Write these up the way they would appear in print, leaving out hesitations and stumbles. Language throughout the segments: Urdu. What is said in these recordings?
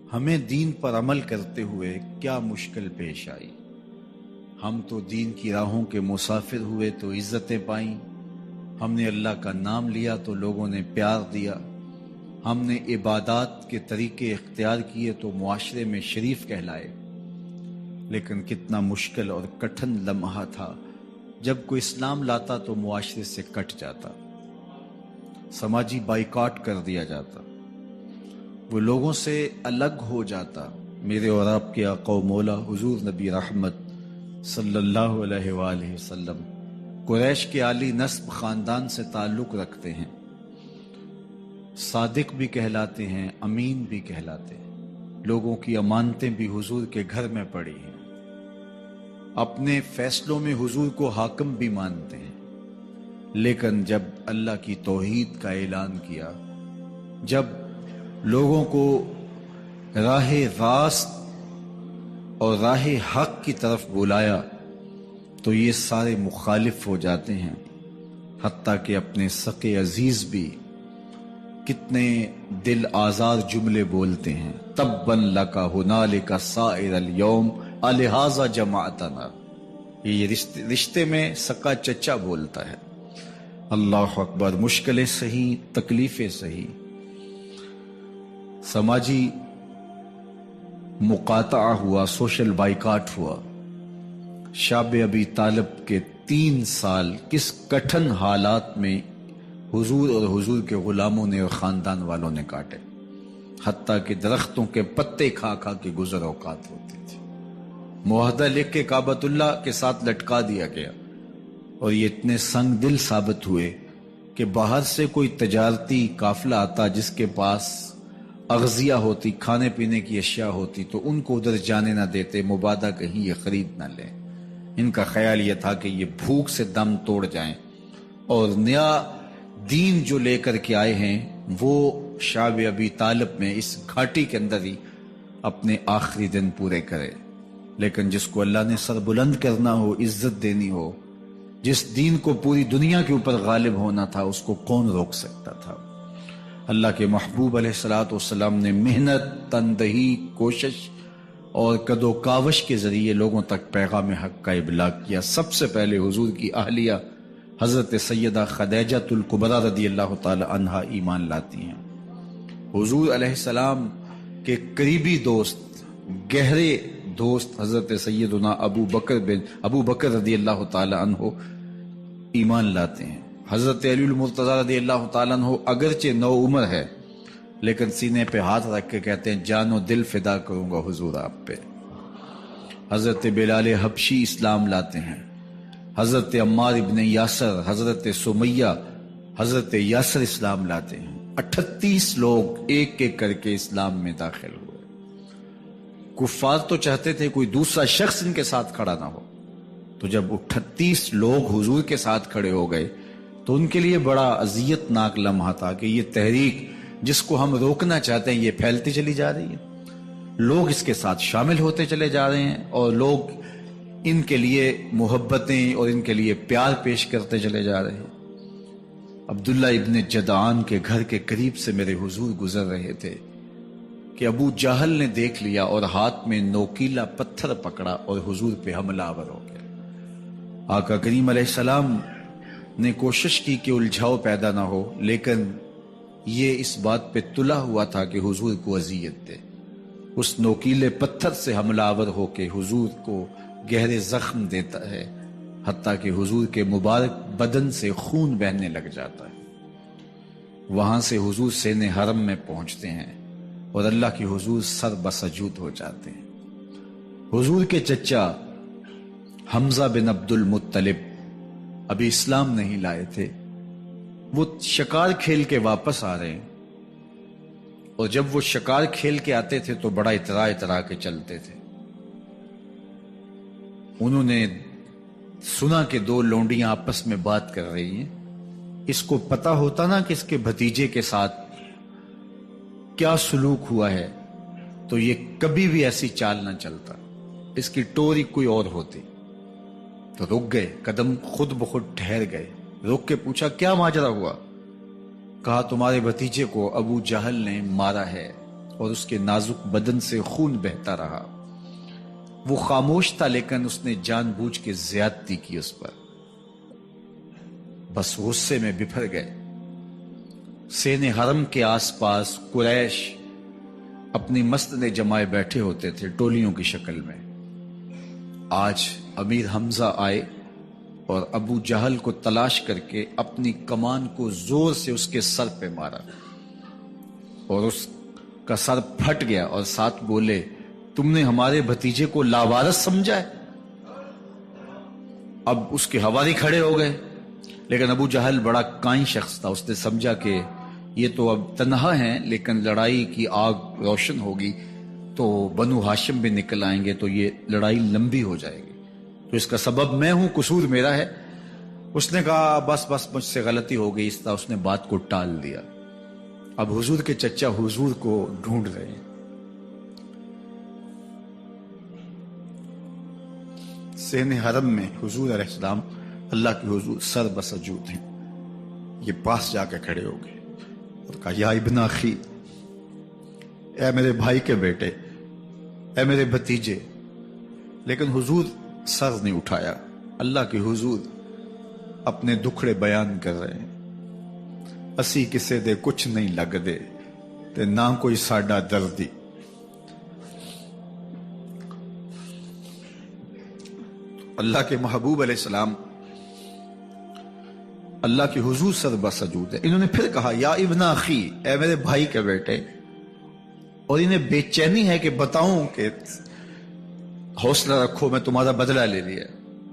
ہمیں دین پر عمل کرتے ہوئے کیا مشکل پیش آئی۔ ہم تو دین کی راہوں کے مسافر ہوئے تو عزتیں پائیں، ہم نے اللہ کا نام لیا تو لوگوں نے پیار دیا، ہم نے عبادات کے طریقے اختیار کیے تو معاشرے میں شریف کہلائے۔ لیکن کتنا مشکل اور کٹھن لمحہ تھا جب کوئی اسلام لاتا تو معاشرے سے کٹ جاتا، سماجی بائیکاٹ کر دیا جاتا، وہ لوگوں سے الگ ہو جاتا۔ میرے اور آپ کے آقا و مولا حضور نبی رحمت صلی اللہ علیہ وآلہ وسلم قریش کے عالی نسب خاندان سے تعلق رکھتے ہیں، صادق بھی کہلاتے ہیں، امین بھی کہلاتے ہیں، لوگوں کی امانتیں بھی حضور کے گھر میں پڑی ہیں، اپنے فیصلوں میں حضور کو حاکم بھی مانتے ہیں۔ لیکن جب اللہ کی توحید کا اعلان کیا، جب لوگوں کو راہ راست اور راہ حق کی طرف بلایا تو یہ سارے مخالف ہو جاتے ہیں، حتیٰ کہ اپنے سقے عزیز بھی کتنے دل آزار جملے بولتے ہیں، تباً لک ہنالک سائر الیوم الہٰذا جمعتنا۔ یہ رشتے میں سکا چچا بولتا ہے۔ اللہ اکبر، مشکلیں سہی، تکلیفیں سہی، سماجی مقاطعہ ہوا، سوشل بائیکاٹ ہوا۔ شاب ابی طالب کے 3 سال کس کٹھن حالات میں حضور اور حضور کے غلاموں نے اور خاندان والوں نے کاٹے، حتیٰ کہ درختوں کے پتے کھا کھا کے گزر اوقات ہوتی تھی۔ معاہدہ لکھ کے کعبۃ اللہ کے ساتھ لٹکا دیا گیا، اور یہ اتنے سنگ دل ثابت ہوئے کہ باہر سے کوئی تجارتی قافلہ آتا جس کے پاس اغذیہ ہوتی، کھانے پینے کی اشیاء ہوتی، تو ان کو ادھر جانے نہ دیتے، مبادا کہیں یہ خرید نہ لیں۔ ان کا خیال یہ تھا کہ یہ بھوک سے دم توڑ جائیں، اور نیا دین جو لے کر کے آئے ہیں وہ شعب ابی طالب میں اس گھاٹی کے اندر ہی اپنے آخری دن پورے کرے۔ لیکن جس کو اللہ نے سر بلند کرنا ہو، عزت دینی ہو، جس دین کو پوری دنیا کے اوپر غالب ہونا تھا، اس کو کون روک سکتا تھا؟ اللہ کے محبوب علیہ الصلوۃ والسلام نے محنت، تندہی، کوشش اور کد و کاوش کے ذریعے لوگوں تک پیغام حق کا ابلاغ کیا۔ سب سے پہلے حضور کی اہلیہ حضرت سیدہ خدیجہ الکبریٰ رضی اللہ تعالی عنہا ایمان لاتی ہیں۔ حضور علیہ السلام کے قریبی دوست، گہرے دوست حضرت سیدنا ابو بکر رضی اللہ تعالی عنہ ایمان لاتے ہیں۔ حضرت علی المرتضیٰ رضی اللہ تعالیٰ عنہ اگرچہ نو عمر ہے لیکن سینے پہ ہاتھ رکھ کے کہتے ہیں جان و دل فدا کروں گا حضور آپ پہ۔ حضرت بلال حبشی اسلام لاتے ہیں، حضرت عمار ابن یاسر، حضرت سمیہ، حضرت یاسر اسلام لاتے ہیں۔ 38 لوگ ایک ایک کر کے اسلام میں داخل ہوئے۔ کفار تو چاہتے تھے کوئی دوسرا شخص ان کے ساتھ کھڑا نہ ہو، تو جب 38 لوگ حضور کے ساتھ کھڑے ہو گئے تو ان کے لیے بڑا اذیت ناک لمحہ تھا کہ یہ تحریک جس کو ہم روکنا چاہتے ہیں یہ پھیلتی چلی جا رہی ہے، لوگ اس کے ساتھ شامل ہوتے چلے جا رہے ہیں، اور لوگ ان کے لیے محبتیں اور ان کے لیے پیار پیش کرتے چلے جا رہے ہیں۔ عبداللہ ابن جدعان کے گھر کے قریب سے میرے حضور گزر رہے تھے کہ ابو جہل نے دیکھ لیا اور ہاتھ میں نوکیلا پتھر پکڑا اور حضور پہ حملہ آور ہو گیا۔ آقا کریم علیہ السلام نے کوشش کی کہ الجھاؤ پیدا نہ ہو، لیکن یہ اس بات پہ تلا ہوا تھا کہ حضور کو اذیت دے۔ اس نوکیلے پتھر سے حملہ آور ہو کے حضور کو گہرے زخم دیتا ہے، حتیٰ کہ حضور کے مبارک بدن سے خون بہنے لگ جاتا ہے۔ وہاں سے حضور سین حرم میں پہنچتے ہیں اور اللہ کے حضور سر بسجود ہو جاتے ہیں۔ حضور کے چچا حمزہ بن عبد المطلب ابھی اسلام نہیں لائے تھے، وہ شکار کھیل کے واپس آ رہے ہیں، اور جب وہ شکار کھیل کے آتے تھے تو بڑا اترا کے چلتے تھے۔ انہوں نے سنا کہ 2 لونڈیاں آپس میں بات کر رہی ہیں۔ اس کو پتا ہوتا نا کہ اس کے بھتیجے کے ساتھ کیا سلوک ہوا ہے تو یہ کبھی بھی ایسی چال نہ چلتا، اس کی ٹوری کوئی اور ہوتی۔ تو رک گئے، قدم خود بخود ٹھہر گئے، رک کے پوچھا کیا ماجرا ہوا؟ کہا تمہارے بھتیجے کو ابو جہل نے مارا ہے اور اس کے نازک بدن سے خون بہتا رہا۔ وہ خاموش تھا لیکن اس نے جان بوجھ کے زیادتی کی اس پر۔ بس غصے میں بپھر گئے۔ سین حرم کے آس پاس قریش اپنی مسندیں جمائے بیٹھے ہوتے تھے ٹولیوں کی شکل میں۔ آج امیر حمزہ آئے اور ابو جہل کو تلاش کر کے اپنی کمان کو زور سے اس کے سر پہ مارا اور اس کا سر پھٹ گیا، اور ساتھ بولے تم نے ہمارے بھتیجے کو لاوارث سمجھا ہے؟ اب اس کے حواری کھڑے ہو گئے، لیکن ابو جہل بڑا کائن شخص تھا، اس نے سمجھا کہ یہ تو اب تنہا ہیں، لیکن لڑائی کی آگ روشن ہوگی تو بنو ہاشم بھی نکل آئیں گے تو یہ لڑائی لمبی ہو جائے گی، تو اس کا سبب میں ہوں، قصور میرا ہے۔ اس نے کہا بس مجھ سے غلطی ہو گئی، اس طرح اس نے بات کو ٹال دیا۔ اب حضور کے چچا حضور کو ڈھونڈ رہے ہیں۔ سین حرم میں حضور علیہ السلام اللہ کے حضور سر بسجود ہیں۔ یہ پاس جا کے کھڑے ہو گئے اور کہا یا ابن اخی، اے میرے بھائی کے بیٹے، اے میرے بھتیجے، لیکن حضور سر نہیں اٹھایا۔ اللہ کے حضور اپنے دکھڑے بیان کر رہے ہیں۔ اسی کسے دے کچھ نہیں لگ دے تے نہ کوئی ساڈا دردی۔ اللہ کے محبوب علیہ السلام اللہ کے حضور سر بسجود ہے۔ انہوں نے پھر کہا یا ابن اخی، اے میرے بھائی کے بیٹے، اور انہیں بے چینی ہے کہ بتاؤں کہ حوصلہ رکھو میں تمہارا بدلہ لے لیا،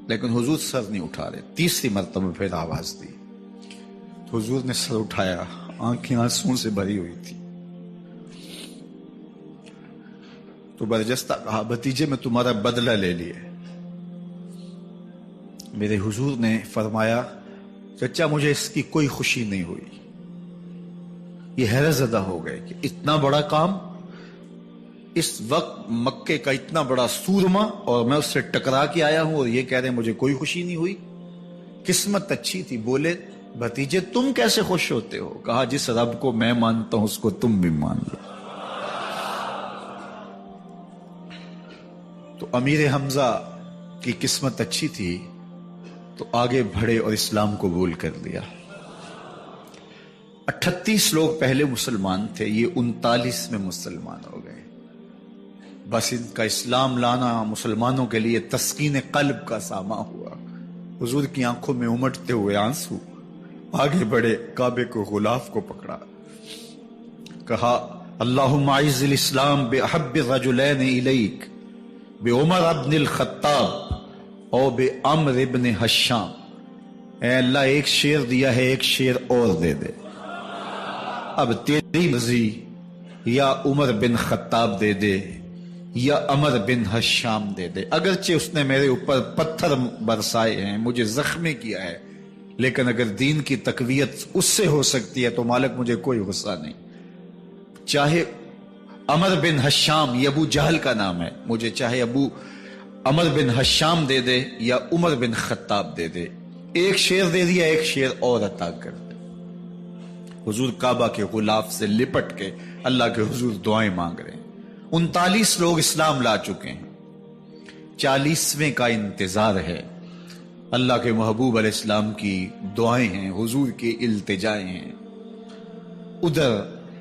لیکن حضور سر نہیں اٹھا رہے۔ تیسری مرتبہ پھر آواز دی، حضور نے سر اٹھایا، آنکھیں آنسوں سے بھری ہوئی تھی، تو برجستہ کہا بھتیجے میں تمہارا بدلہ لے لیا۔ میرے حضور نے فرمایا چچا مجھے اس کی کوئی خوشی نہیں ہوئی۔ یہ حیرت زدہ ہو گئے کہ اتنا بڑا کام، اس وقت مکے کا اتنا بڑا سورما، اور میں اس سے ٹکرا کے آیا ہوں اور یہ کہہ رہے ہیں مجھے کوئی خوشی نہیں ہوئی۔ قسمت اچھی تھی۔ بولے بھتیجے تم کیسے خوش ہوتے ہو؟ کہا جس رب کو میں مانتا ہوں اس کو تم بھی مان لو۔ تو امیر حمزہ کی قسمت اچھی تھی تو آگے بڑھے اور اسلام قبول کر لیا۔ 38 لوگ پہلے مسلمان تھے، یہ 39 میں مسلمان ہو گئے۔ بس ان کا اسلام لانا مسلمانوں کے لیے تسکین قلب کا ساما ہوا۔ حضور کی آنکھوں میں امٹتے ہوئے آنسو، آگے بڑھے، کعبے کو غلاف کو پکڑا، کہا اللہم اعز الاسلام باحب الرجلین الیک بعمر ابن الخطاب او بعمر ابن حشام۔ اے اللہ ایک شیر دیا ہے، ایک شیر اور دے دے، اب تیری مرضی، یا عمر بن خطاب دے دے یا عمر بن حشام دے دے۔ اگرچہ اس نے میرے اوپر پتھر برسائے ہیں، مجھے زخمی کیا ہے، لیکن اگر دین کی تقویت اس سے ہو سکتی ہے تو مالک مجھے کوئی غصہ نہیں۔ چاہے عمر بن حشام، یہ ابو جہل کا نام ہے، مجھے چاہے ابو عمر بن حشام دے دے یا عمر بن خطاب دے دے، ایک شیر دے دیا، ایک شیر اور عطا کر دے۔ حضور کعبہ کے غلاف سے لپٹ کے اللہ کے حضور دعائیں مانگ رہے ہیں۔ 39 لوگ اسلام لا چکے ہیں، 40ویں کا انتظار ہے۔ اللہ کے محبوب علیہ السلام کی دعائیں ہیں، حضور کی التجائیں ہیں۔ ادھر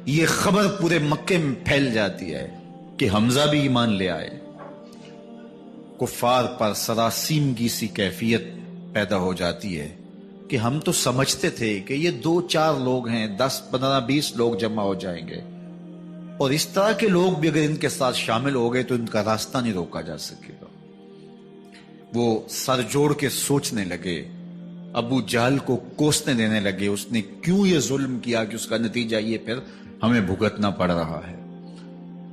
یہ خبر پورے مکے میں پھیل جاتی ہے کہ حمزہ بھی ایمان لے آئے۔ کفار پر سراسیمگی سی کیفیت پیدا ہو جاتی ہے کہ ہم تو سمجھتے تھے کہ یہ 2-4 لوگ ہیں، 10-15-20 لوگ جمع ہو جائیں گے، اور اس طرح کے لوگ بھی اگر ان کے ساتھ شامل ہو گئے تو ان کا راستہ نہیں روکا جا سکے گا۔ وہ سر جوڑ کے سوچنے لگے، ابو جہل کو کوسنے دینے لگے، اس نے کیوں یہ ظلم کیا کہ اس کا نتیجہ یہ پھر ہمیں بھگتنا پڑ رہا ہے۔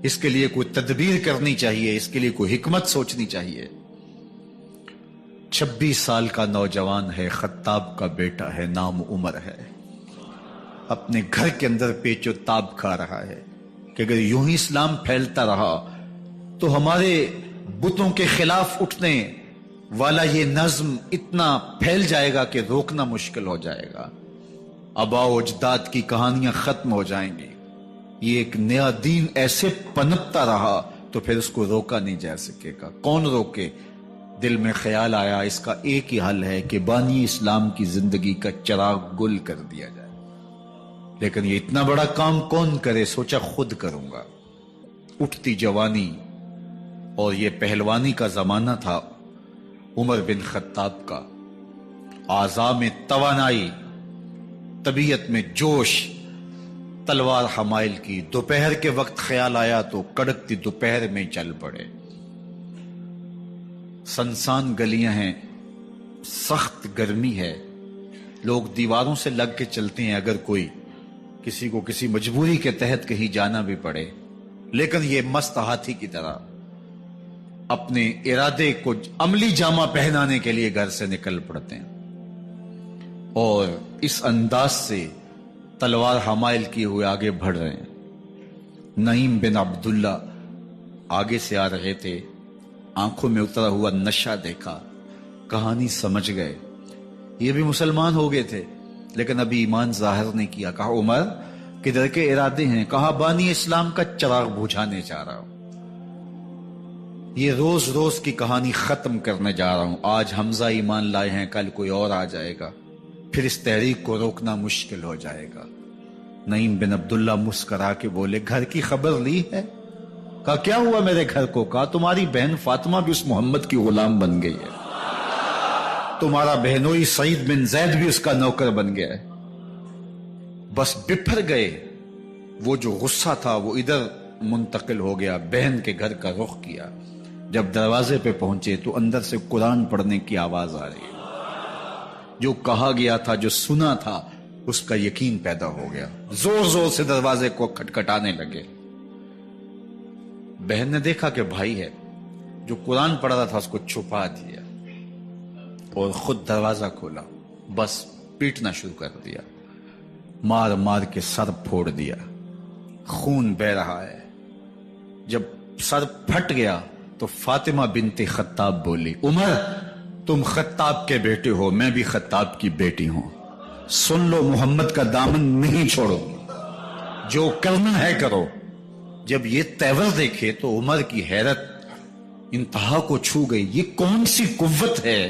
اس کے لیے کوئی تدبیر کرنی چاہیے، اس کے لیے کوئی حکمت سوچنی چاہیے۔ 26 سال کا نوجوان ہے، خطاب کا بیٹا ہے، نام عمر ہے، اپنے گھر کے اندر پیچ و تاب کھا رہا ہے کہ اگر یوں ہی اسلام پھیلتا رہا تو ہمارے بتوں کے خلاف اٹھنے والا یہ نظم اتنا پھیل جائے گا کہ روکنا مشکل ہو جائے گا، آباء و اجداد کی کہانیاں ختم ہو جائیں گی، یہ ایک نیا دین ایسے پنپتا رہا تو پھر اس کو روکا نہیں جا سکے گا. کون روکے؟ دل میں خیال آیا اس کا ایک ہی حل ہے کہ بانی اسلام کی زندگی کا چراغ گل کر دیا جائے. لیکن یہ اتنا بڑا کام کون کرے؟ سوچا خود کروں گا. اٹھتی جوانی اور یہ پہلوانی کا زمانہ تھا عمر بن خطاب کا. اعضاء میں توانائی، طبیعت میں جوش، تلوار حمائل کی. دوپہر کے وقت خیال آیا تو کڑکتی دوپہر میں چل پڑے. سنسان گلیاں ہیں، سخت گرمی ہے، لوگ دیواروں سے لگ کے چلتے ہیں اگر کوئی کسی کو کسی مجبوری کے تحت کہیں جانا بھی پڑے. لیکن یہ مست ہاتھی کی طرح اپنے ارادے کو عملی جامہ پہنانے کے لیے گھر سے نکل پڑتے ہیں اور اس انداز سے تلوار حمائل کیے ہوئے آگے بڑھ رہے ہیں. نعیم بن عبداللہ آگے سے آ رہے تھے. آنکھوں میں اترا ہوا نشہ دیکھا، کہانی سمجھ گئے. یہ بھی مسلمان ہو گئے تھے لیکن ابھی ایمان ظاہر نہیں کیا. کہا عمر کدھر کے ارادے ہیں؟ کہا بانی اسلام کا چراغ بجھانے جا رہا ہوں. یہ روز روز کی کہانی ختم کرنے جا رہا ہوں. آج حمزہ ایمان لائے ہیں، کل کوئی اور آ جائے گا، پھر اس تحریک کو روکنا مشکل ہو جائے گا. نعیم بن عبداللہ مسکرا کے بولے گھر کی خبر لی ہے؟ کہا کیا ہوا میرے گھر کو؟ کہا تمہاری بہن فاطمہ بھی اس محمد کی غلام بن گئی ہے، تمہارا بہنوئی سعید بن زید بھی اس کا نوکر بن گیا ہے. بس بپھر گئے. وہ جو غصہ تھا وہ ادھر منتقل ہو گیا، بہن کے گھر کا رخ کیا. جب دروازے پہ پہنچے تو اندر سے قرآن پڑھنے کی آواز آ رہی ہے. جو کہا گیا تھا، جو سنا تھا، اس کا یقین پیدا ہو گیا. زور زور سے دروازے کو کھٹکھٹانے لگے. بہن نے دیکھا کہ بھائی ہے. جو قرآن پڑھ رہا تھا اس کو چھپا دیا اور خود دروازہ کھولا. بس پیٹنا شروع کر دیا، مار مار کے سر پھوڑ دیا. خون بہ رہا ہے. جب سر پھٹ گیا تو فاطمہ بنت خطاب بولی عمر تم خطاب کے بیٹے ہو، میں بھی خطاب کی بیٹی ہوں. سن لو محمد کا دامن نہیں چھوڑو، جو کرنا ہے کرو. جب یہ تیور دیکھے تو عمر کی حیرت انتہا کو چھو گئی. یہ کون سی قوت ہے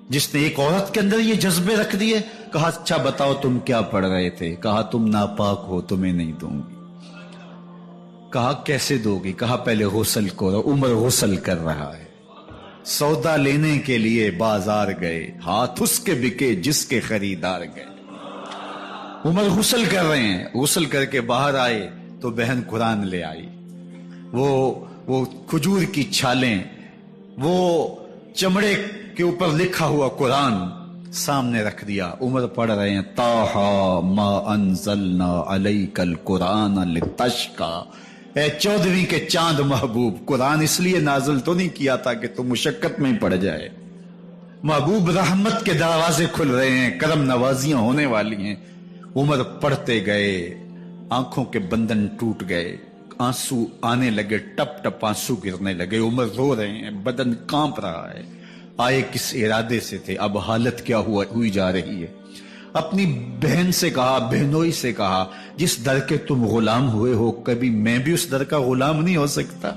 جس نے ایک عورت کے اندر یہ جذبے رکھ دیے؟ کہا اچھا بتاؤ تم کیا پڑھ رہے تھے؟ کہا تم ناپاک ہو، تمہیں نہیں دوں گی. کہا کیسے دو گی؟ کہا پہلے غسل کرو. عمر غسل کر رہا ہے. سودا لینے کے لیے بازار گئے، ہاتھ اس کے بکے جس کے خریدار گئے. عمر غسل کر رہے ہیں. غسل کر کے باہر آئے تو بہن قرآن لے آئی. وہ کھجور کی چھالیں، وہ چمڑے کے اوپر لکھا ہوا قرآن سامنے رکھ دیا. عمر پڑھ رہے ہیں طٰہٰ ما انزلنا علیک القرآن لتشقیٰ. اے 14ویں کے چاند محبوب، قرآن اس لیے نازل تو نہیں کیا تھا کہ تم مشقت میں پڑ جائے. محبوب رحمت کے دروازے کھل رہے ہیں، کرم نوازیاں ہونے والی ہیں. عمر پڑھتے گئے، آنکھوں کے بندن ٹوٹ گئے، آنسو آنے لگے، ٹپ ٹپ آنسو گرنے لگے. عمر رو رہے ہیں، بدن کانپ رہا ہے. آئے کس ارادے سے تھے، اب حالت کیا ہوئی جا رہی ہے. اپنی بہن سے کہا، بہنوئی سے کہا جس در کے تم غلام ہوئے ہو کبھی میں بھی اس در کا غلام نہیں ہو سکتا؟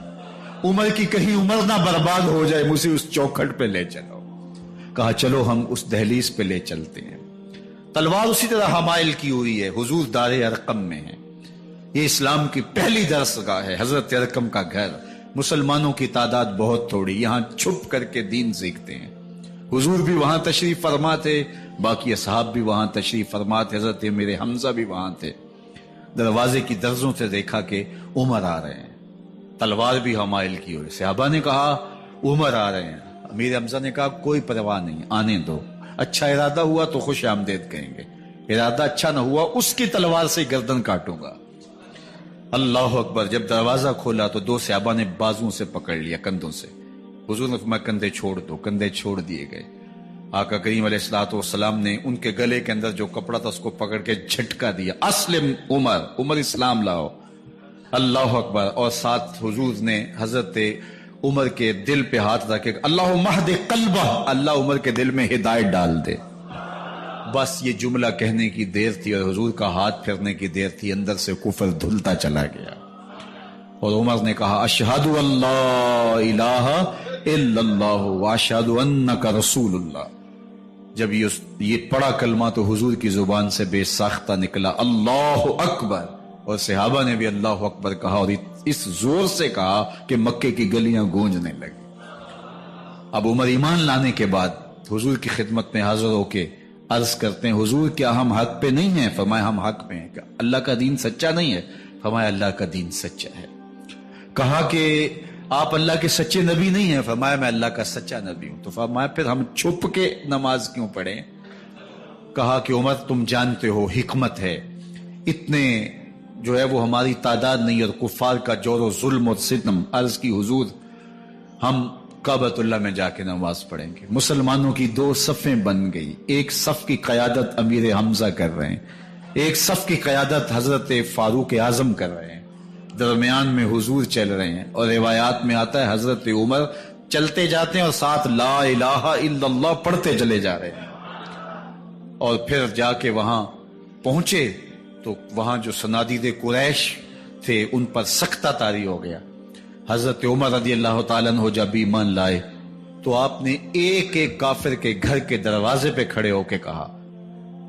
عمر کی کہیں عمر نہ برباد ہو جائے، مجھے اس چوکھٹ پہ لے چلو. کہا چلو ہم اس دہلیز پہ لے چلتے ہیں. تلوار اسی طرح حمائل کی ہوئی ہے. حضور دار ارقم میں ہے. یہ اسلام کی پہلی درس گاہ ہے، حضرت ارقم کا گھر. مسلمانوں کی تعداد بہت تھوڑی، یہاں چھپ کر کے دین سیکھتے ہیں. حضور بھی وہاں تشریف فرما تھے، باقی اصحاب بھی وہاں تشریف فرما تھے. حضرت میرے حمزہ بھی وہاں تھے. دروازے کی درزوں سے دیکھا کہ عمر آ رہے ہیں. تلوار بھی حمائل کی ہوئی. صحابہ نے کہا عمر آ رہے ہیں. امیر حمزہ نے کہا کوئی پرواہ نہیں، آنے دو. اچھا ارادہ ہوا تو خوش آمدید کہیں گے، ارادہ اچھا نہ ہوا اس کی تلوار سے گردن کاٹوں گا. اللہ اکبر. جب دروازہ کھولا تو دو صحابہ نے بازوں سے پکڑ لیا، کندھوں سے. حضور نے فرمایا کندھے چھوڑ دو. کندھے چھوڑ دیے گئے. آقا کریم علیہ الصلوۃ والسلام نے ان کے گلے کے اندر جو کپڑا تھا اس کو پکڑ کے جھٹکا دیا. اسلم عمر، عمر اسلام لاؤ. اللہ اکبر. اور ساتھ حضور نے حضرت عمر کے دل پہ ہاتھ رکھے، اللہم اہد قلبہ، اللہ عمر کے دل میں ہدایت ڈال دے. بس یہ جملہ کہنے کی دیر تھی اور حضور کا ہاتھ پھرنے کی دیر تھی، اندر سے کفر دھلتا چلا گیا۔ اور عمر نے کہا اشہد ان لا الہ الا اللہ واشہد انک رسول اللہ۔ جب یہ پڑا کلمہ تو حضور کی زبان سے بے ساختہ نکلا اللہ اکبر، اور صحابہ نے بھی اللہ اکبر کہا، اور اس زور سے کہا کہ مکے کی گلیاں گونجنے لگی۔ اب عمر ایمان لانے کے بعد حضور کی خدمت میں حاضر ہو کے عرض کرتے ہیں حضور کیا ہم حق پہ نہیں ہیں؟ فرمایا ہم حق پہ ہیں۔ کہ اللہ کا دین سچا نہیں ہے؟ فرمایا اللہ کا دین سچا ہے۔ کہا کہ آپ اللہ کے سچے نبی نہیں ہیں؟ فرمایا میں اللہ کا سچا نبی ہوں۔ تو فرمایا پھر ہم چھپ کے نماز کیوں پڑھیں؟ کہا کہ عمر تم جانتے ہو حکمت ہے، اتنے جو ہے وہ ہماری تعداد نہیں، اور کفار کا جور و ظلم و ستم۔ عرض کی حضور ہم کعبۃ اللہ میں جا کے نماز پڑھیں گے۔ مسلمانوں کی دو صفیں بن گئی، ایک صف کی قیادت امیر حمزہ کر رہے ہیں، ایک صف کی قیادت حضرت فاروق اعظم کر رہے ہیں، درمیان میں حضور چل رہے ہیں، اور روایات میں آتا ہے حضرت عمر چلتے جاتے ہیں اور ساتھ لا الہ الا اللہ پڑھتے چلے جا رہے ہیں۔ اور پھر جا کے وہاں پہنچے تو وہاں جو صنادید قریش تھے ان پر سختہ طاری ہو گیا۔ حضرت عمر رضی اللہ تعالیٰ عنہ جب ایمان لائے تو آپ نے ایک ایک کافر کے گھر کے دروازے پہ کھڑے ہو کے کہا،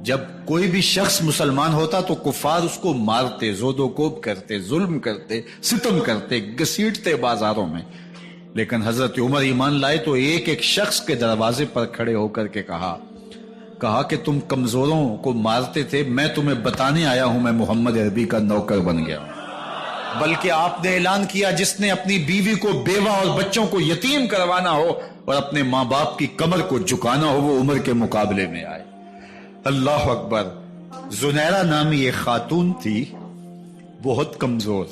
جب کوئی بھی شخص مسلمان ہوتا تو کفار اس کو مارتے، زود و کوب کرتے، ظلم کرتے، ستم کرتے، گھسیٹتے بازاروں میں، لیکن حضرت عمر ایمان لائے تو ایک ایک شخص کے دروازے پر کھڑے ہو کر کے کہا کہ تم کمزوروں کو مارتے تھے، میں تمہیں بتانے آیا ہوں میں محمد عربی کا نوکر بن گیا ہوں۔ بلکہ آپ نے اعلان کیا جس نے اپنی بیوی کو بیوہ اور بچوں کو یتیم کروانا ہو اور اپنے ماں باپ کی کمر کو جھکانا ہو وہ عمر کے مقابلے میں آئے۔ اللہ اکبر۔ زنیرہ نامی ایک خاتون تھی، بہت کمزور،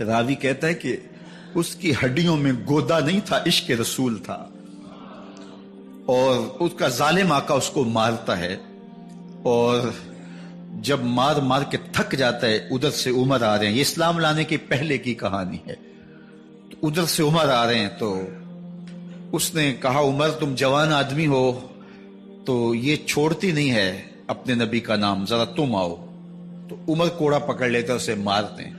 راوی کہتا ہے کہ اس کی ہڈیوں میں گودا نہیں تھا، عشق رسول تھا، اور اس کا ظالم آقا اس کو مارتا ہے، اور جب مار مار کے تھک جاتا ہے ادھر سے عمر آ رہے ہیں، یہ اسلام لانے کی پہلے کی کہانی ہے، تو ادھر سے عمر آ رہے ہیں تو اس نے کہا عمر تم جوان آدمی ہو تو یہ چھوڑتی نہیں ہے اپنے نبی کا نام، ذرا تم آؤ۔ تو عمر کوڑا پکڑ لیتے اسے مارتے ہیں،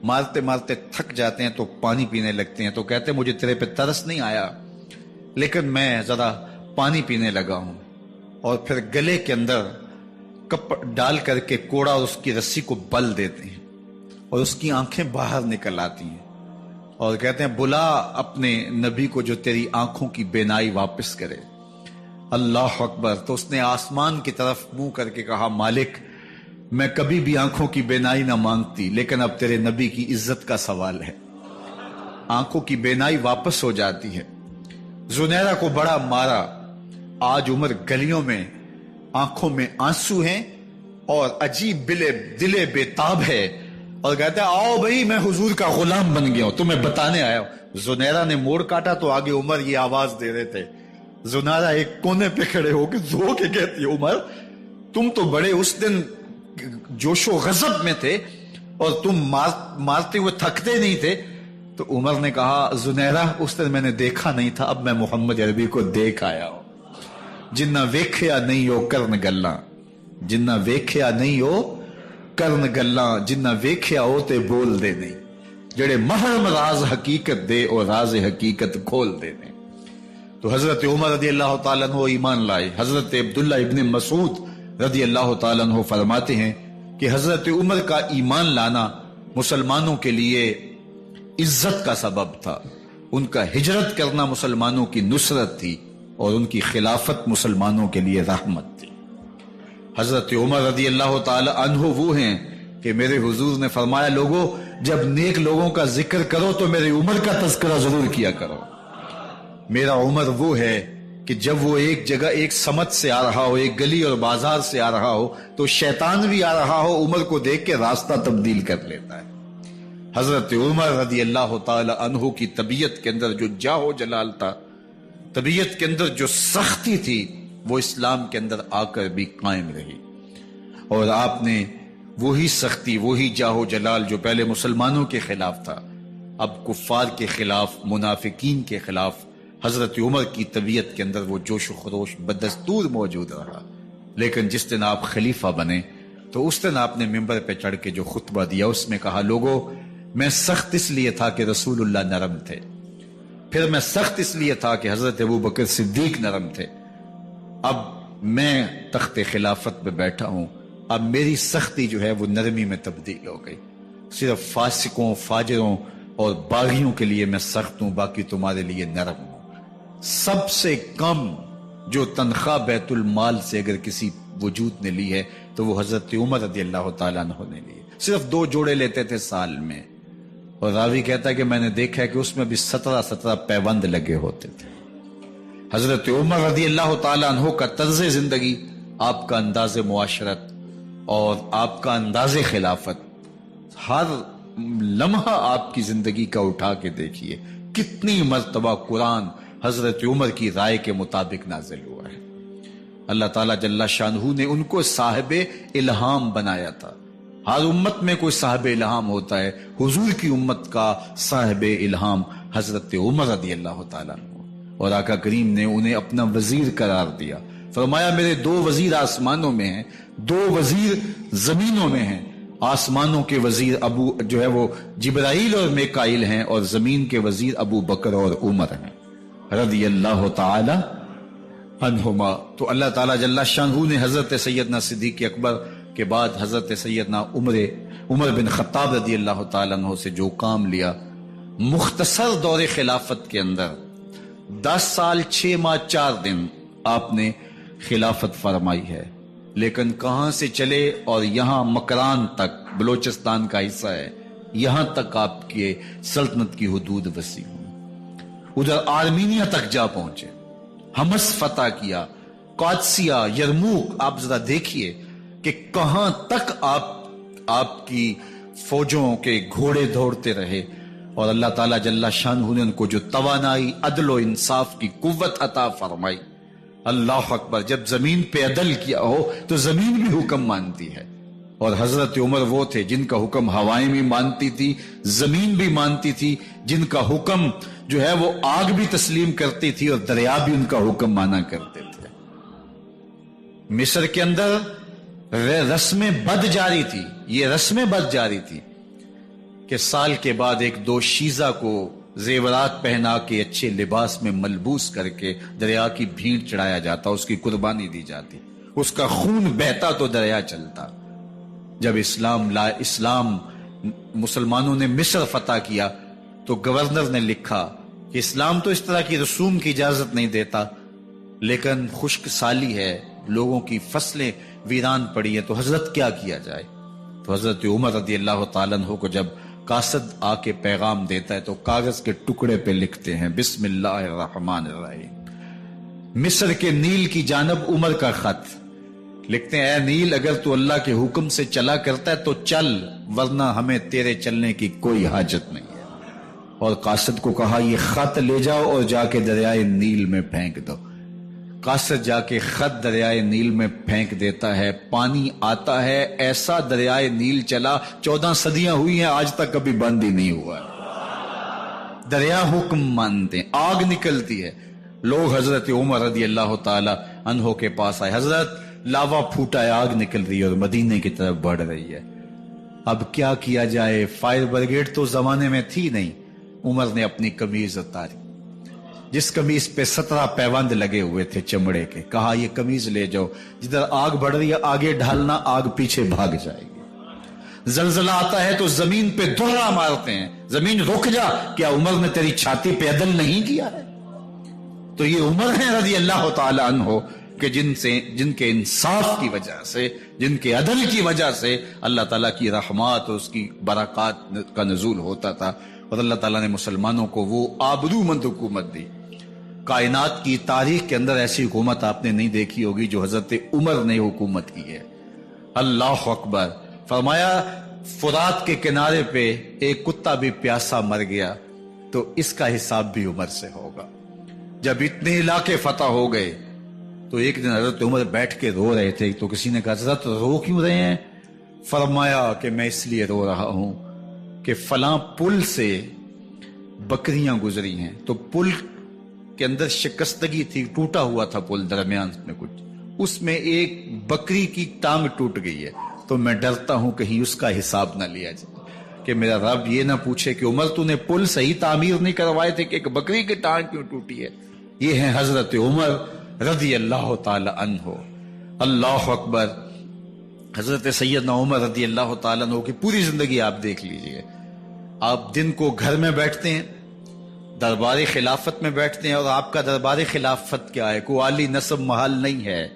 مارتے مارتے تھک جاتے ہیں تو پانی پینے لگتے ہیں، تو کہتے ہیں مجھے تیرے پہ ترس نہیں آیا لیکن میں ذرا پانی پینے لگا ہوں، اور پھر گلے کے اندر کپ ڈال کر کے کوڑا اور اس کی رسی کو بل دیتے ہیں اور اس کی آنکھیں باہر نکل آتی ہیں، اور کہتے ہیں بلا اپنے نبی کو جو تیری آنکھوں کی بینائی واپس کرے۔ اللہ اکبر۔ تو اس نے آسمان کی طرف منہ کر کے کہا مالک میں کبھی بھی آنکھوں کی بینائی نہ مانگتی لیکن اب تیرے نبی کی عزت کا سوال ہے۔ آنکھوں کی بینائی واپس ہو جاتی ہے۔ زنیرہ کو بڑا مارا، آج عمر گلیوں میں آنکھوں میں آنسو ہیں اور عجیب دلے بے تاب ہے، اور کہتا ہے آؤ بھئی میں حضور کا غلام بن گیا ہوں، تمہیں بتانے آیا ہوں۔ زنیرہ نے موڑ کاٹا تو آگے عمر یہ آواز دے رہے تھے۔ زنیرہ ایک کونے پہ کھڑے ہو کے رو کے کہتی ہے عمر تم تو بڑے اس دن جوش و غضب میں تھے اور تم مارتے ہوئے تھکتے نہیں تھے۔ تو عمر نے کہا زنیرہ اس دن میں نے دیکھا نہیں تھا، اب میں محمد عربی کو دیکھ آیا ہوں۔ جنہ ویکھیا نہیں ہو کرن گلاں، جنہ ویکھیا نہیں ہو کرن گلاں، جنہ ویکھیا ہو تے بول دے نہیں، جڑے محرم راز حقیقت دے اور راز حقیقت کھول دے نہیں۔ تو حضرت عمر رضی اللہ تعالیٰ عنہ ایمان لائے۔ حضرت عبداللہ ابن مسعود رضی اللہ تعالیٰ عنہ فرماتے ہیں کہ حضرت عمر کا ایمان لانا مسلمانوں کے لیے عزت کا سبب تھا، ان کا ہجرت کرنا مسلمانوں کی نصرت تھی، اور ان کی خلافت مسلمانوں کے لیے رحمت تھی۔ حضرت عمر رضی اللہ تعالی عنہ وہ ہیں کہ میرے حضور نے فرمایا لوگوں جب نیک لوگوں کا ذکر کرو تو میرے عمر کا تذکرہ ضرور کیا کرو۔ میرا عمر وہ ہے کہ جب وہ ایک جگہ ایک سمت سے آ رہا ہو، ایک گلی اور بازار سے آ رہا ہو تو شیطان بھی آ رہا ہو، عمر کو دیکھ کے راستہ تبدیل کر لیتا ہے۔ حضرت عمر رضی اللہ تعالی عنہ کی طبیعت کے اندر جو جاہ و جلال تھا، طبیعت کے اندر جو سختی تھی، وہ اسلام کے اندر آ کر بھی قائم رہی، اور آپ نے وہی سختی، وہی جاہ و جلال جو پہلے مسلمانوں کے خلاف تھا، اب کفار کے خلاف، منافقین کے خلاف حضرت عمر کی طبیعت کے اندر وہ جوش و خروش بدستور موجود رہا، لیکن جس دن آپ خلیفہ بنے تو اس دن آپ نے ممبر پہ چڑھ کے جو خطبہ دیا اس میں کہا، لوگوں میں سخت اس لیے تھا کہ رسول اللہ نرم تھے، پھر میں سخت اس لیے تھا کہ حضرت ابوبکر صدیق نرم تھے، اب میں تخت خلافت پہ بیٹھا ہوں، اب میری سختی جو ہے وہ نرمی میں تبدیل ہو گئی، صرف فاسقوں فاجروں اور باغیوں کے لیے میں سخت ہوں، باقی تمہارے لیے نرم ہوں۔ سب سے کم جو تنخواہ بیت المال سے اگر کسی وجود نے لی ہے تو وہ حضرت عمر رضی اللہ تعالیٰ عنہ نے لی، صرف 2 جوڑے لیتے تھے سال میں، اور راوی کہتا ہے کہ میں نے دیکھا ہے کہ اس میں بھی 17 پیوند لگے ہوتے تھے۔ حضرت عمر رضی اللہ تعالیٰ عنہ کا طرز زندگی، آپ کا انداز معاشرت اور آپ کا انداز خلافت، ہر لمحہ آپ کی زندگی کا اٹھا کے دیکھیے کتنی مرتبہ قرآن حضرت عمر کی رائے کے مطابق نازل ہوا ہے۔ اللہ تعالیٰ جل شانہ نے ان کو صاحب الہام بنایا تھا۔ ہر امت میں کوئی صاحب الہام ہوتا ہے، حضور کی امت کا صاحب الہام حضرت عمر رضی اللہ تعالیٰ عنہ، اور آقا کریم نے انہیں اپنا وزیر قرار دیا، فرمایا میرے 2 وزیر آسمانوں میں ہیں، 2 وزیر زمینوں میں ہیں، آسمانوں کے وزیر جو ہے وہ جبرائیل اور میکائیل ہیں، اور زمین کے وزیر ابو بکر اور عمر ہیں رضی اللہ تعالی عنہما۔ تو اللہ تعالیٰ جل شانہ نے حضرت سیدنا صدیق اکبر کے بعد حضرت سیدنا عمر بن خطاب رضی اللہ تعالیٰ عنہ سے جو کام لیا، مختصر دور خلافت کے اندر 10 سال 6 ماہ 4 دن آپ نے خلافت فرمائی ہے، لیکن کہاں سے چلے اور یہاں مکران تک، بلوچستان کا حصہ ہے، یہاں تک آپ کے سلطنت کی حدود وسیع ہوئی، ادھر آرمینیا تک جا پہنچے، حمص فتح کیا، قادسیہ، یرموک، آپ ذرا دیکھیے کہ کہاں تک آپ کی فوجوں کے گھوڑے دوڑتے رہے، اور اللہ تعالیٰ جل شانہ نے ان کو جو توانائی، عدل و انصاف کی قوت عطا فرمائی۔ اللہ اکبر، جب زمین پہ عدل کیا ہو تو زمین بھی حکم مانتی ہے، اور حضرت عمر وہ تھے جن کا حکم ہوائیں بھی مانتی تھی، زمین بھی مانتی تھی، جن کا حکم جو ہے وہ آگ بھی تسلیم کرتی تھی اور دریا بھی ان کا حکم مانا کرتے تھے۔ مصر کے اندر رسم بد جاری تھی، یہ رسم بد جاری تھی کہ سال کے بعد 1-2 شیزہ کو زیورات پہنا کے اچھے لباس میں ملبوس کر کے دریا کی بھیڑ چڑھایا جاتا، اس کی قربانی دی جاتی، اس کا خون بہتا تو دریا چلتا۔ جب اسلام مسلمانوں نے مصر فتح کیا تو گورنر نے لکھا کہ اسلام تو اس طرح کی رسوم کی اجازت نہیں دیتا، لیکن خشک سالی ہے، لوگوں کی فصلیں ویران پڑی ہے، تو حضرت کیا کیا جائے؟ تو حضرت عمر رضی اللہ تعالیٰ عنہ کو جب قاصد آ کے پیغام دیتا ہے تو کاغذ کے ٹکڑے پہ لکھتے ہیں، بسم اللہ الرحمن الرحیم، مصر کے نیل کی جانب عمر کا خط، لکھتے ہیں اے نیل اگر تو اللہ کے حکم سے چلا کرتا ہے تو چل، ورنہ ہمیں تیرے چلنے کی کوئی حاجت نہیں ہے۔ اور قاصد کو کہا یہ خط لے جاؤ اور جا کے دریائے نیل میں پھینک دو۔ قاصد جا کے خط دریائے نیل میں پھینک دیتا ہے، پانی آتا ہے، ایسا دریائے نیل چلا 14 صدیاں ہوئی ہیں آج تک کبھی بند ہی نہیں ہوا۔ دریا حکم مانتے ہیں، آگ نکلتی ہے، لوگ حضرت عمر رضی اللہ تعالی عنہ کے پاس آئے، حضرت لاوا پھوٹا ہے، آگ نکل رہی ہے اور مدینے کی طرف بڑھ رہی ہے، اب کیا کیا جائے؟ فائر بریگیڈ تو زمانے میں تھی نہیں۔ عمر نے اپنی قمیض اتاری، جس قمیض پہ 17 پیوند لگے ہوئے تھے چمڑے کے، کہا یہ قمیض لے جاؤ، جدھر آگ بڑھ رہی ہے آگے ڈھالنا، آگ پیچھے بھاگ جائے گی۔ زلزلہ آتا ہے تو زمین پہ دہرا مارتے ہیں، زمین رک جا، کیا عمر نے تیری چھاتی پہ عدل نہیں کیا ہے؟ تو یہ عمر ہیں رضی اللہ تعالی عنہ کہ جن کے انصاف کی وجہ سے، جن کے عدل کی وجہ سے اللہ تعالیٰ کی رحمات اور اس کی برکات کا نزول ہوتا تھا، اور اللہ تعالیٰ نے مسلمانوں کو وہ آبرو مند حکومت دی۔ کائنات کی تاریخ کے اندر ایسی حکومت آپ نے نہیں دیکھی ہوگی جو حضرت عمر نے حکومت کی ہے۔ اللہ اکبر، فرمایا فرات کے کنارے پہ ایک کتا بھی پیاسا مر گیا تو اس کا حساب بھی عمر سے ہوگا۔ جب اتنے علاقے فتح ہو گئے تو ایک دن حضرت عمر بیٹھ کے رو رہے تھے، تو کسی نے کہا حضرت رو کیوں رہے ہیں؟ فرمایا کہ میں اس لیے رو رہا ہوں کہ فلاں پل سے بکریاں گزری ہیں، تو پل کے اندر شکستگی تھی، ٹوٹا ہوا تھا پل درمیان میں کچھ، اس میں ایک بکری کی ٹانگ ٹوٹ گئی ہے، تو میں ڈرتا ہوں کہیں اس کا حساب نہ لیا جائے کہ میرا رب یہ نہ پوچھے کہ عمر تو نے پل صحیح تعمیر نہیں کروائے تھے کہ ایک بکری کی ٹانگ کیوں ٹوٹی ہے۔ یہ ہیں حضرت عمر رضی اللہ تعالی عنہ۔ اللہ اکبر۔ حضرت سیدنا عمر رضی اللہ تعالیٰ عنہ کی پوری زندگی آپ دیکھ لیجئے، آپ دن کو گھر میں بیٹھتے ہیں، دربار خلافت میں بیٹھتے ہیں، اور آپ کا دربار خلافت کیا ہے؟ کوئی عالی نصب محل نہیں ہے،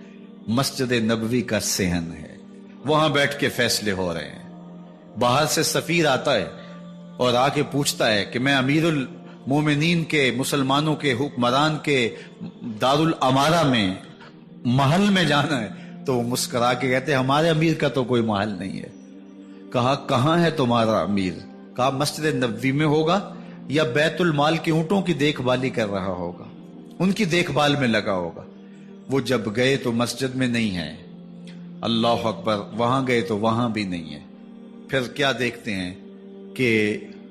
مسجد نبوی کا صحن ہے، وہاں بیٹھ کے فیصلے ہو رہے ہیں۔ باہر سے سفیر آتا ہے اور آ کے پوچھتا ہے کہ میں امیر المومنین کے، مسلمانوں کے حکمران کے دارالامارہ میں محل میں جانا ہے، تو وہ مسکرا کے کہتے ہیں ہمارے امیر کا تو کوئی محل نہیں ہے۔ کہا کہاں ہے تمہارا امیر؟ کہا مسجد نبوی میں ہوگا یا بیت المال کے اونٹوں کی دیکھ بھالی کر رہا ہوگا، ان کی دیکھ بھال میں لگا ہوگا۔ وہ جب گئے تو مسجد میں نہیں ہے، اللہ اکبر، وہاں گئے تو وہاں بھی نہیں ہے۔ پھر کیا دیکھتے ہیں کہ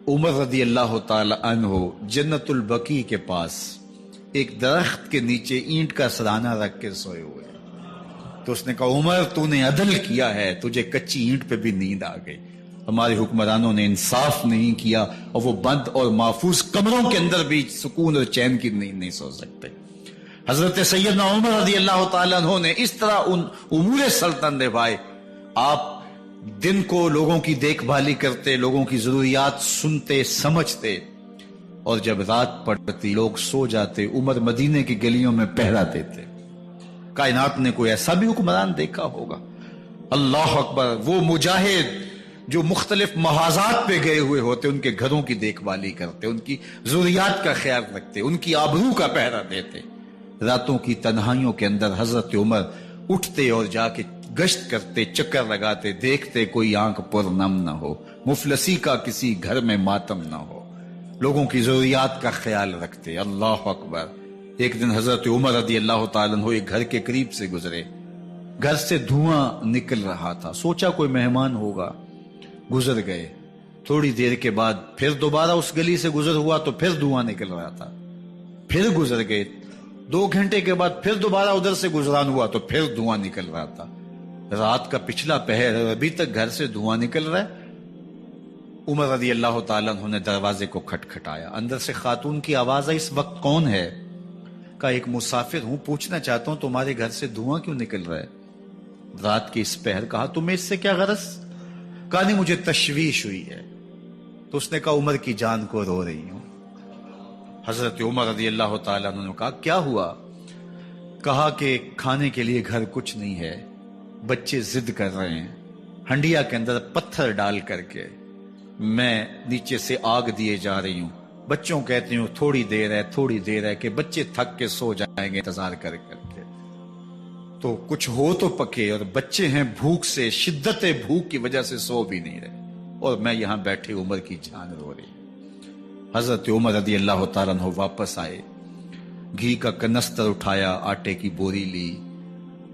عمر رضی اللہ تعالی عنہ جنت البقیع کے پاس ایک درخت کے نیچے اینٹ کا سرانہ رکھ کے سوئے ہوئے۔ تو اس نے کہا عمر تو نے عدل کیا ہے، تجھے کچی اینٹ پہ بھی نیند آ گئی۔ ہمارے حکمرانوں نے انصاف نہیں کیا، اور وہ بند اور محفوظ کمروں کے اندر بھی سکون اور چین کی نیند نہیں سو سکتے۔ حضرت سیدنا عمر رضی اللہ تعالیٰ عنہ نے اس طرح ان امور سلطنت نبھائے۔ آپ دن کو لوگوں کی دیکھ بھالی کرتے، لوگوں کی ضروریات سنتے سمجھتے، اور جب رات پڑتی لوگ سو جاتے، عمر مدینے کی گلیوں میں پہرا دیتے۔ کائنات نے کوئی ایسا بھی حکمران دیکھا ہوگا؟ اللہ اکبر۔ وہ مجاہد جو مختلف محاذات پہ گئے ہوئے ہوتے، ان کے گھروں کی دیکھ بھالی کرتے، ان کی ضروریات کا خیال رکھتے، ان کی آبرو کا پہرا دیتے۔ راتوں کی تنہائیوں کے اندر حضرت عمر اٹھتے اور جا کے گشت کرتے، چکر لگاتے، دیکھتے کوئی آنکھ پر نم نہ ہو، مفلسی کا کسی گھر میں ماتم نہ ہو، لوگوں کی ضروریات کا خیال رکھتے۔ اللہ اکبر۔ ایک دن حضرت عمر رضی اللہ تعالیٰ عنہ ایک گھر کے قریب سے گزرے، گھر سے دھواں نکل رہا تھا، سوچا کوئی مہمان ہوگا، گزر گئے۔ تھوڑی دیر کے بعد پھر دوبارہ اس گلی سے گزر ہوا تو پھر دھواں نکل رہا تھا، پھر گزر گئے۔ 2 گھنٹے کے بعد پھر دوبارہ ادھر سے گزران ہوا تو پھر دھواں نکل رہا تھا۔ رات کا پچھلا پہر، ابھی تک گھر سے دھواں نکل رہا ہے۔ عمر رضی اللہ تعالیٰ عنہ نے دروازے کو کھٹکھٹایا، اندر سے خاتون کی آواز ہے، اس وقت کون ہے؟ کہا ایک مسافر ہوں، پوچھنا چاہتا ہوں تمہارے گھر سے دھواں کیوں نکل رہا ہے رات کے اس پہر؟ کہا تمہیں اس سے کیا غرض؟ کہا نہیں مجھے تشویش ہوئی ہے۔ تو اس نے کہا عمر کی جان کو رو رہی ہوں۔ حضرت عمر رضی اللہ تعالیٰ عنہ نے کہا کیا ہوا؟ کہا کہ کھانے کے لیے گھر کچھ نہیں ہے، بچے ضد کر رہے ہیں، ہنڈیا کے اندر پتھر ڈال کر کے میں نیچے سے آگ دیے جا رہی ہوں، بچوں کہتی ہوں تھوڑی دیر ہے تھوڑی دیر ہے، کہ بچے تھک کے سو جائیں گے انتظار کر کر کے، تو کچھ ہو تو پکے، اور بچے ہیں بھوک سے، شدت بھوک کی وجہ سے سو بھی نہیں رہے، اور میں یہاں بیٹھے عمر کی جان رو رہی۔ حضرت عمر رضی اللہ تعالیٰ عنہ واپس آئے، گھی کا کنستر اٹھایا، آٹے کی بوری لی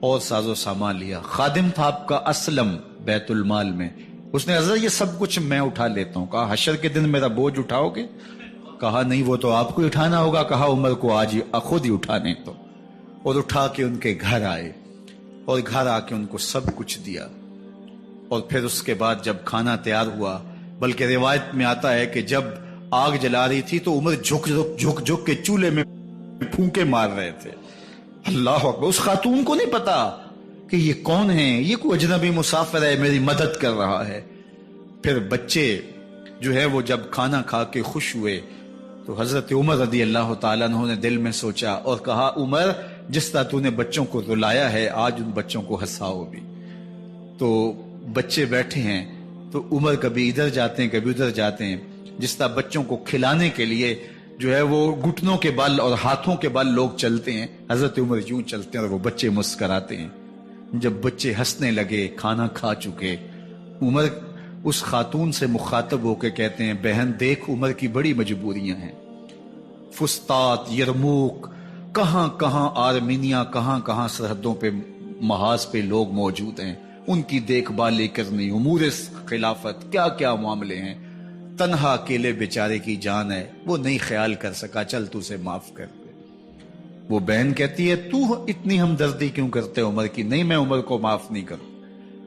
اور ساز و سامان لیا۔ خادم تھا آپ کا اسلم بیت المال میں، اس نے حضرت یہ سب کچھ میں اٹھا لیتا ہوں۔ کہا حشر کے دن میرا بوجھ اٹھاؤ گے؟ کہا نہیں وہ تو آپ کو اٹھانا ہوگا۔ کہا عمر کو آج خود ہی اٹھانے تو، اور اٹھا کے ان کے گھر آئے، اور گھر آ کے ان کو سب کچھ دیا۔ اور پھر اس کے بعد جب کھانا تیار ہوا، بلکہ روایت میں آتا ہے کہ جب آگ جلا رہی تھی تو عمر جھک کے چولہے میں پھونکے مار رہے تھے۔ اللہ اکبر۔ اس خاتون کو نہیں پتا کہ یہ کون ہے، یہ کوئی اجنبی مسافر ہے، میری مدد کر رہا ہے۔ پھر بچے جو ہے وہ جب کھانا کھا کے خوش ہوئے تو حضرت عمر رضی اللہ تعالیٰ عنہ نے دل میں سوچا اور کہا عمر جس طرح تو نے بچوں کو رلایا ہے آج ان بچوں کو ہنساؤ بھی۔ تو بچے بیٹھے ہیں تو عمر کبھی ادھر جاتے ہیں کبھی ادھر جاتے ہیں، جس طرح بچوں کو کھلانے کے لیے جو ہے وہ گھٹنوں کے بل اور ہاتھوں کے بل لوگ چلتے ہیں، حضرت عمر یوں چلتے ہیں اور وہ بچے مسکراتے ہیں۔ جب بچے ہنسنے لگے، کھانا کھا چکے، عمر اس خاتون سے مخاطب ہو کے کہتے ہیں بہن دیکھ عمر کی بڑی مجبوریاں ہیں، فسطاط، یرموک، کہاں کہاں آرمینیا، کہاں کہاں سرحدوں پہ محاذ پہ لوگ موجود ہیں، ان کی دیکھ بھال کرنی، امور خلافت، کیا کیا معاملے ہیں، تنہا اکیلے بیچارے کی جان ہے، وہ نہیں خیال کر سکا، چل تو اسے معاف کر دے۔ وہ بہن کہتی ہے تو اتنی ہمدردی کیوں کرتے عمر کی؟ نہیں، میں عمر کو معاف نہیں کروں،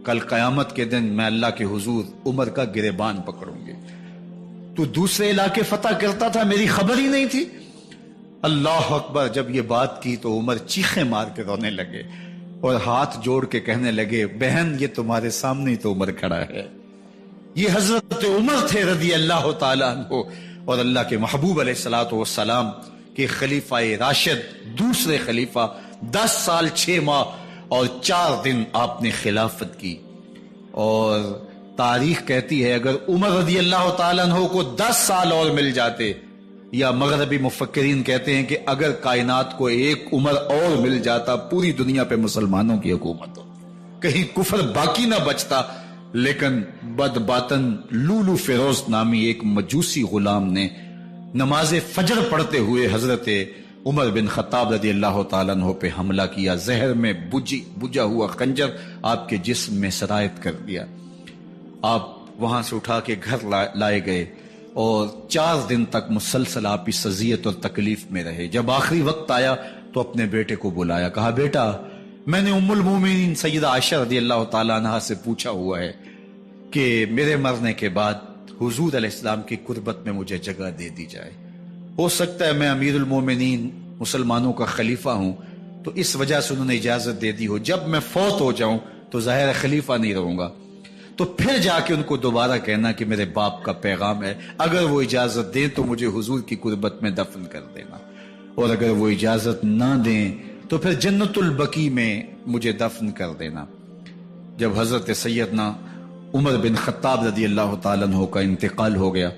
کل قیامت کے دن میں اللہ کے حضور عمر کا گریبان پکڑوں گی۔ تو دوسرے علاقے فتح کرتا تھا، میری خبر ہی نہیں تھی۔ اللہ اکبر! جب یہ بات کی تو عمر چیخیں مار کے رونے لگے اور ہاتھ جوڑ کے کہنے لگے، بہن یہ تمہارے سامنے ہی تو عمر کھڑا ہے۔ یہ حضرت عمر تھے رضی اللہ تعالیٰ عنہ، اور اللہ کے محبوب علیہ الصلوۃ والسلام کے خلیفہ راشد، دوسرے خلیفہ، 10 سال 6 ماہ اور 4 دن آپ نے خلافت کی۔ اور تاریخ کہتی ہے اگر عمر رضی اللہ تعالیٰ عنہ کو 10 سال اور مل جاتے، یا مغربی مفکرین کہتے ہیں کہ اگر کائنات کو ایک عمر اور مل جاتا، پوری دنیا پہ مسلمانوں کی حکومت ہوتی، کہیں کفر باقی نہ بچتا۔ لیکن بدباطن لولو فیروز نامی ایک مجوسی غلام نے نماز فجر پڑھتے ہوئے حضرت عمر بن خطاب رضی اللہ تعالیٰ عنہ پہ حملہ کیا، زہر میں بجھا ہوا خنجر آپ کے جسم میں سرایت کر دیا۔ آپ وہاں سے اٹھا کے گھر لائے گئے اور 4 دن تک مسلسل آپ اس اذیت اور تکلیف میں رہے۔ جب آخری وقت آیا تو اپنے بیٹے کو بلایا، کہا بیٹا میں نے ام المومنین سیدہ عائشہ رضی اللہ تعالیٰ عنہ سے پوچھا ہوا ہے کہ میرے مرنے کے بعد حضور علیہ السلام کی قربت میں مجھے جگہ دے دی جائے۔ ہو سکتا ہے میں امیر المومنین مسلمانوں کا خلیفہ ہوں تو اس وجہ سے انہوں نے اجازت دے دی ہو، جب میں فوت ہو جاؤں تو ظاہر خلیفہ نہیں رہوں گا، تو پھر جا کے ان کو دوبارہ کہنا کہ میرے باپ کا پیغام ہے، اگر وہ اجازت دیں تو مجھے حضور کی قربت میں دفن کر دینا، اور اگر وہ اجازت نہ دیں تو پھر جنت البقیع میں مجھے دفن کر دینا۔ جب حضرت سیدنا عمر بن خطاب رضی اللہ تعالیٰ عنہ کا انتقال ہو گیا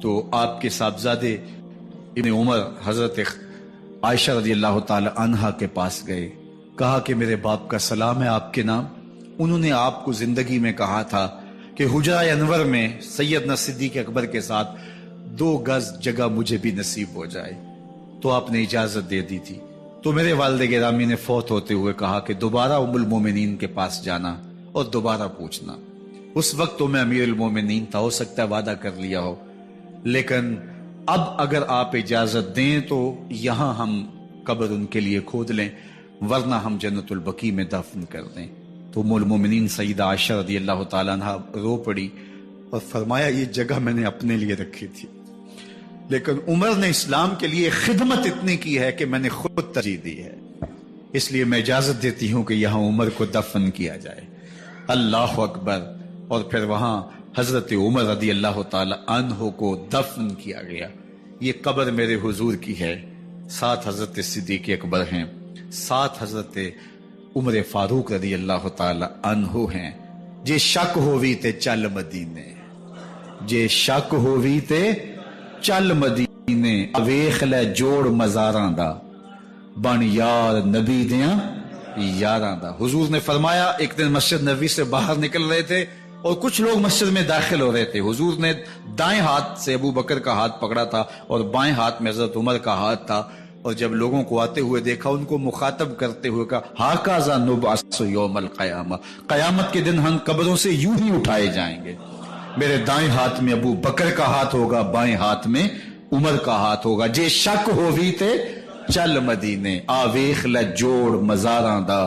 تو آپ کے صاحبزادے ابن عمر حضرت عائشہ رضی اللہ تعالیٰ عنہا کے پاس گئے، کہا کہ میرے باپ کا سلام ہے آپ کے نام، انہوں نے آپ کو زندگی میں کہا تھا کہ حجرہ انور میں سیدنا صدیق اکبر کے ساتھ 2 گز جگہ مجھے بھی نصیب ہو جائے، تو آپ نے اجازت دے دی تھی۔ تو میرے والد گرامی نے فوت ہوتے ہوئے کہا کہ دوبارہ ام المومنین کے پاس جانا اور دوبارہ پوچھنا۔ اس وقت تو میں امیر المومنین تھا، ہو سکتا ہے وعدہ کر لیا ہو، لیکن اب اگر آپ اجازت دیں تو یہاں ہم قبر ان کے لیے کھود لیں، ورنہ ہم جنت البقیع میں دفن کر دیں۔ تو ام المومنین سیدہ عائشہ رضی اللہ تعالیٰ عنہ رو پڑی اور فرمایا یہ جگہ میں نے اپنے لیے رکھی تھی، لیکن عمر نے اسلام کے لیے خدمت اتنی کی ہے کہ میں نے خود ترجیح دی ہے، اس لیے میں اجازت دیتی ہوں کہ یہاں عمر کو دفن کیا جائے۔ اللہ اکبر! اور پھر وہاں حضرت عمر رضی اللہ تعالی عنہ کو دفن کیا گیا۔ یہ قبر میرے حضور کی ہے، 7 حضرت صدیق اکبر ہیں، 7 حضرت عمر فاروق رضی اللہ تعالی عنہ ہیں۔ جے شک ہووی تے چل مدینے، جے شک ہووی تے چل مدینے، ویخ لے جوڑ مزاراں دا، بن یار نبی دیاں یاراں دا۔ حضور نے فرمایا، ایک دن مسجد نبوی سے باہر نکل رہے تھے اور کچھ لوگ مسجد میں داخل ہو رہے تھے، حضور نے دائیں ہاتھ سے ابو بکر کا ہاتھ پکڑا تھا اور بائیں ہاتھ میں حضرت عمر کا ہاتھ تھا، اور جب لوگوں کو آتے ہوئے دیکھا ان کو مخاطب کرتے ہوئے کہا، ہاکذا نبعث یوم القیامہ، قیامت کے دن ہم قبروں سے یوں ہی اٹھائے جائیں گے، میرے دائیں ہاتھ میں ابو بکر کا ہاتھ ہوگا، بائیں ہاتھ میں عمر کا ہاتھ ہوگا۔ جے شک ہووی تے چل مدینے، آ ویخ لے جوڑ مزاراں دا،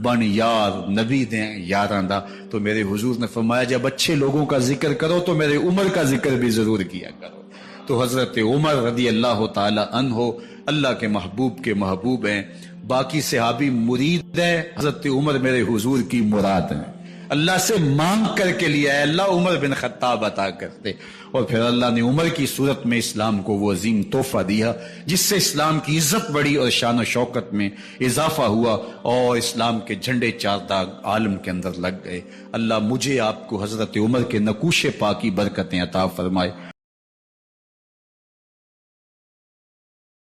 بن یار نبی دیں یاراں دا۔ تو میرے حضور نے فرمایا جب اچھے لوگوں کا ذکر کرو تو میرے عمر کا ذکر بھی ضرور کیا کرو۔ تو حضرت عمر رضی اللہ تعالی عنہ اللہ کے محبوب کے محبوب ہیں، باقی صحابی مرید ہیں، حضرت عمر میرے حضور کی مراد ہیں، اللہ سے مانگ کر کے لیا ہے، اللہ عمر بن خطاب عطا کرتے، اور پھر اللہ نے عمر کی صورت میں اسلام کو وہ عظیم تحفہ دیا جس سے اسلام کی عزت بڑھی اور شان و شوکت میں اضافہ ہوا، اور اسلام کے جھنڈے 4 داغ عالم کے اندر لگ گئے۔ اللہ مجھے آپ کو حضرت عمر کے نقوش پاک کی برکتیں عطا فرمائے۔